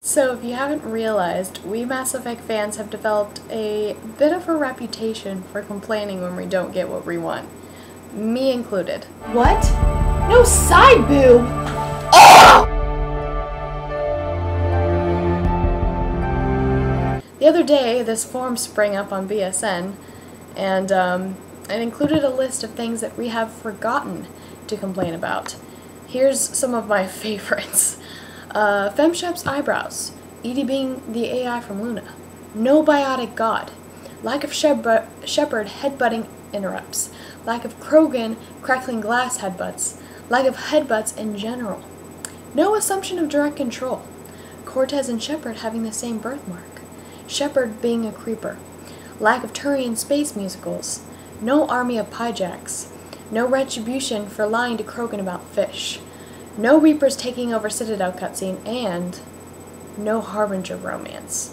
So if you haven't realized, we Mass Effect fans have developed a bit of a reputation for complaining when we don't get what we want. Me included. What? No side boob! The other day, this forum sprang up on BSN, and it included a list of things that we have forgotten to complain about. Here's some of my favorites. FemShep's eyebrows, Edie being the AI from Luna, no biotic god, lack of Shepard headbutting interrupts, lack of Krogan crackling glass headbutts, lack of headbutts in general, no assumption of direct control, Cortez and Shepard having the same birthmark, Shepard being a creeper, lack of Turian space musicals, no army of Pyjaks, no retribution for lying to Krogan about fish, no Reapers taking over Citadel cutscene, and no Harbinger romance.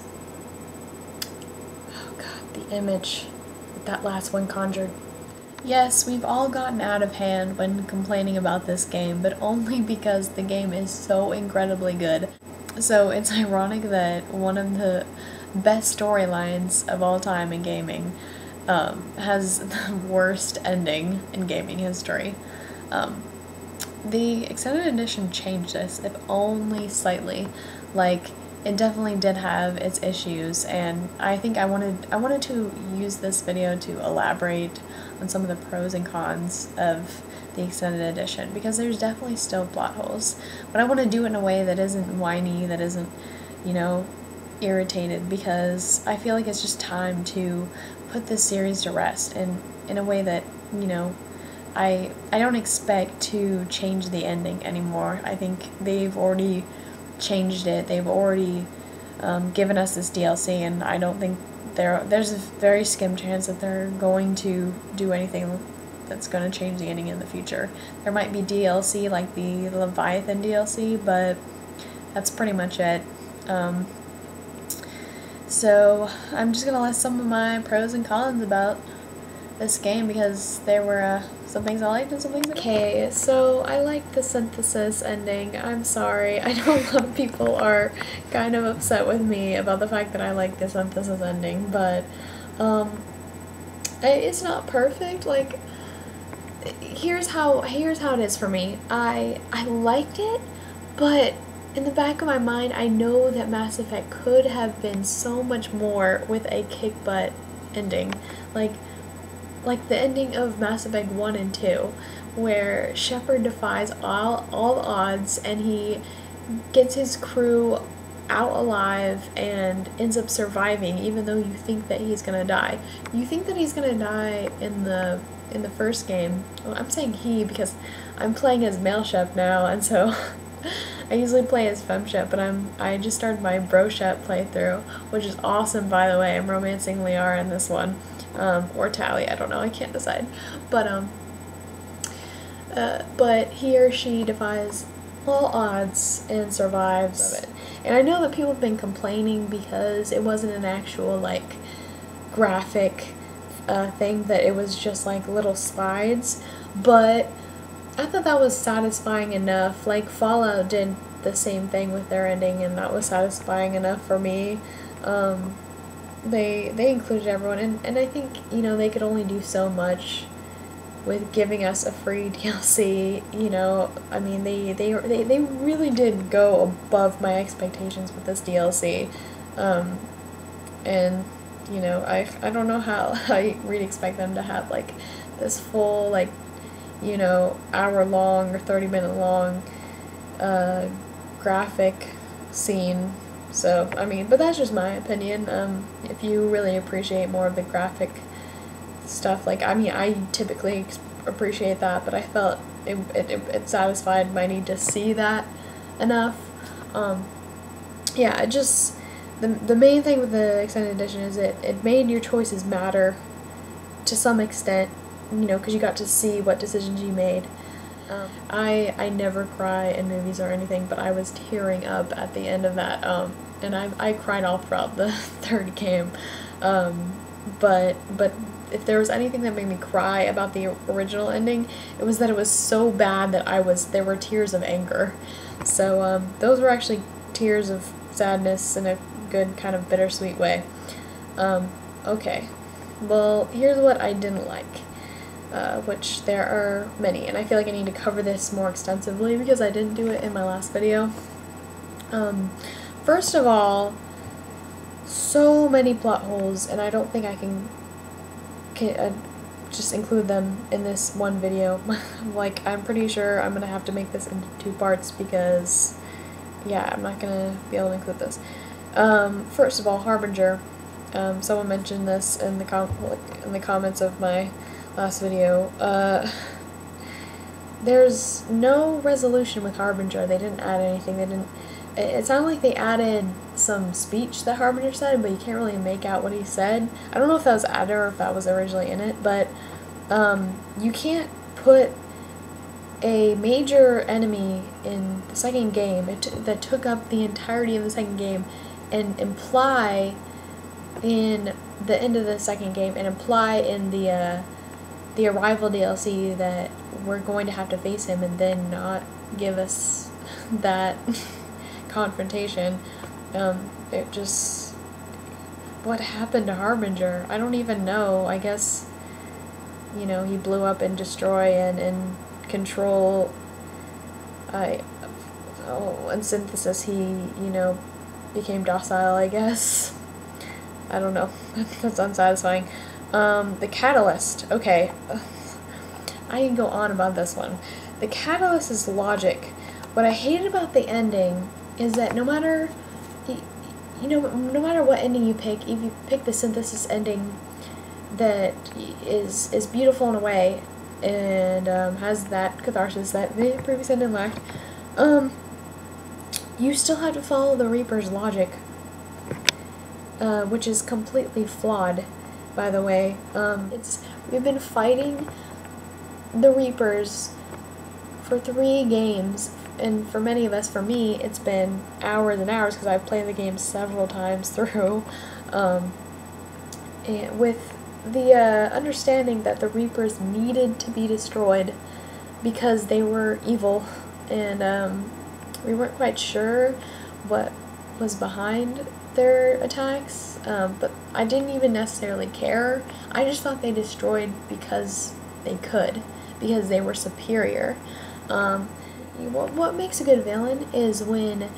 Oh god, the image that last one conjured. Yes, we've all gotten out of hand when complaining about this game, but only because the game is so incredibly good. So it's ironic that one of the best storylines of all time in gaming has the worst ending in gaming history. The extended edition changed this, if only slightly. Like, it definitely did have its issues, and I think I wanted to use this video to elaborate on some of the pros and cons of the extended edition, because there's definitely still plot holes. But I want to do it in a way that isn't whiny, that isn't, you know, irritated, because I feel like it's just time to put this series to rest in a way that, you know, I don't expect to change the ending anymore. I think they've already changed it. They've already given us this DLC, and I don't think there's a very skim chance that they're going to do anything that's going to change the ending in the future. There might be DLC like the Leviathan DLC, but that's pretty much it. So I'm just going to list some of my pros and cons about this game, because there were some things I liked and some things I didn't. Okay, so I like the synthesis ending. I'm sorry, I know a lot of people are kind of upset with me about the fact that I like the synthesis ending, but it's not perfect. Like, here's how it is for me. I liked it, but in the back of my mind, I know that Mass Effect could have been so much more with a kick-butt ending. Like the ending of Mass Effect 1 and 2, where Shepard defies all odds and he gets his crew out alive and ends up surviving, even though you think that he's gonna die. You think that he's gonna die in the first game. Well, I'm saying he because I'm playing as male Shep now, and so I usually play as femme Shep, but I just started my bro Shep playthrough, which is awesome, by the way. I'm romancing Liara in this one. Or Tally, I don't know, I can't decide. But he or she defies all odds and survives of it. And I know that people have been complaining because it wasn't an actual, like, graphic thing, that it was just, like, little slides, but I thought that was satisfying enough. Like, Fallout did the same thing with their ending, and that was satisfying enough for me. They included everyone, and I think, you know, they could only do so much with giving us a free DLC, you know. I mean, they really did go above my expectations with this DLC, and, you know, I don't know how I really expect them to have, like, this full, like, you know, hour-long or 30-minute long graphic scene. So, I mean, but that's just my opinion. If you really appreciate more of the graphic stuff, like, I mean, I typically appreciate that, but I felt it satisfied my need to see that enough. Yeah, it just, the main thing with the extended edition is it made your choices matter to some extent, you know, because you got to see what decisions you made. I never cry in movies or anything, but I was tearing up at the end of that, and I cried all throughout the third game, but if there was anything that made me cry about the original ending, it was that it was so bad that there were tears of anger. So those were actually tears of sadness in a good kind of bittersweet way. Okay, well, here's what I didn't like, which there are many, and I feel like I need to cover this more extensively because I didn't do it in my last video. First of all, so many plot holes, and I don't think I can just include them in this one video. Like, I'm pretty sure I'm gonna have to make this into 2 parts because, yeah, I'm not gonna be able to include this. First of all, Harbinger. Someone mentioned this in the comments of my last video. There's no resolution with Harbinger. They didn't add anything. It sounded like they added some speech that Harbinger said, but you can't really make out what he said. I don't know if that was added or if that was originally in it, but you can't put a major enemy in the second game that took up the entirety of the second game and imply in the end of the second game and imply in the Arrival DLC that we're going to have to face him and then not give us that confrontation. It just... What happened to Harbinger? I don't even know. I guess, you know, he blew up and destroy and control. In synthesis, he, you know, became docile, I guess. I don't know. That's unsatisfying. The Catalyst. Okay. I can go on about this one. The Catalyst is logic. What I hated about the ending is that no matter, no matter what ending you pick, if you pick the synthesis ending that is beautiful in a way and has that catharsis that the previous ending lacked, you still have to follow the Reaper's logic, which is completely flawed, by the way. We've been fighting the Reapers for 3 games, and for many of us, for me, it's been hours and hours because I've played the game several times through, and with the understanding that the Reapers needed to be destroyed because they were evil, and we weren't quite sure what was behind their attacks, but I didn't even necessarily care. I just thought they destroyed because they could, because they were superior. What makes a good villain is when,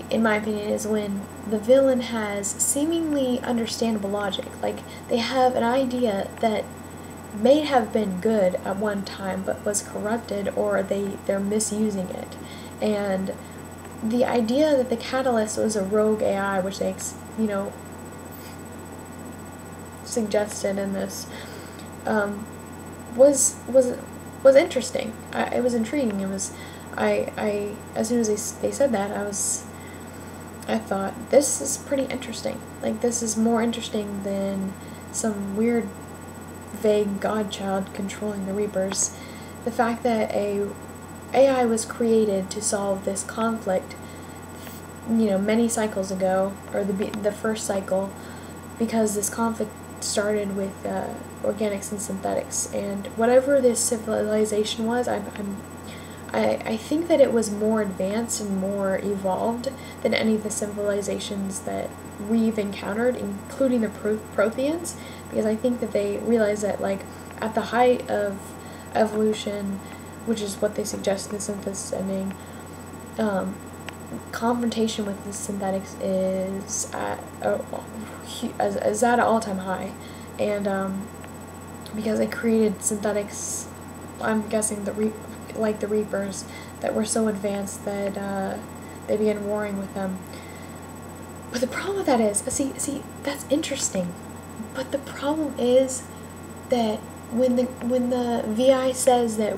in my opinion, is when the villain has seemingly understandable logic. Like, they have an idea that may have been good at one time but was corrupted, or they're misusing it. And the idea that the Catalyst was a rogue AI, which they, you know, suggested in this, was interesting. It was intriguing. It was, as soon as they said that, I thought, this is pretty interesting. Like, this is more interesting than some weird, vague godchild controlling the Reapers. The fact that a AI was created to solve this conflict, you know, many cycles ago, or the first cycle, because this conflict started with organics and synthetics, and whatever this civilization was, I think that it was more advanced and more evolved than any of the civilizations that we've encountered, including the Protheans, because I think that they realized that, like, at the height of evolution, which is what they suggest in the synthesis ending, confrontation with the synthetics is at an all-time high, and because they created synthetics, I'm guessing the Reapers, that were so advanced that they began warring with them. But the problem with that is, see, that's interesting, but the problem is that when the VI says that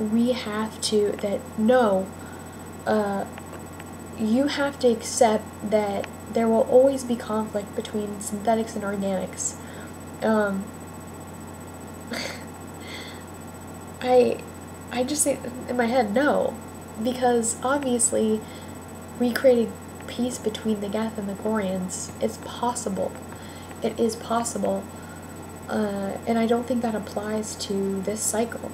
you have to accept that there will always be conflict between synthetics and organics. I just say in my head, no, because obviously we created peace between the Geth and the Gorians. It's possible. It is possible. And I don't think that applies to this cycle.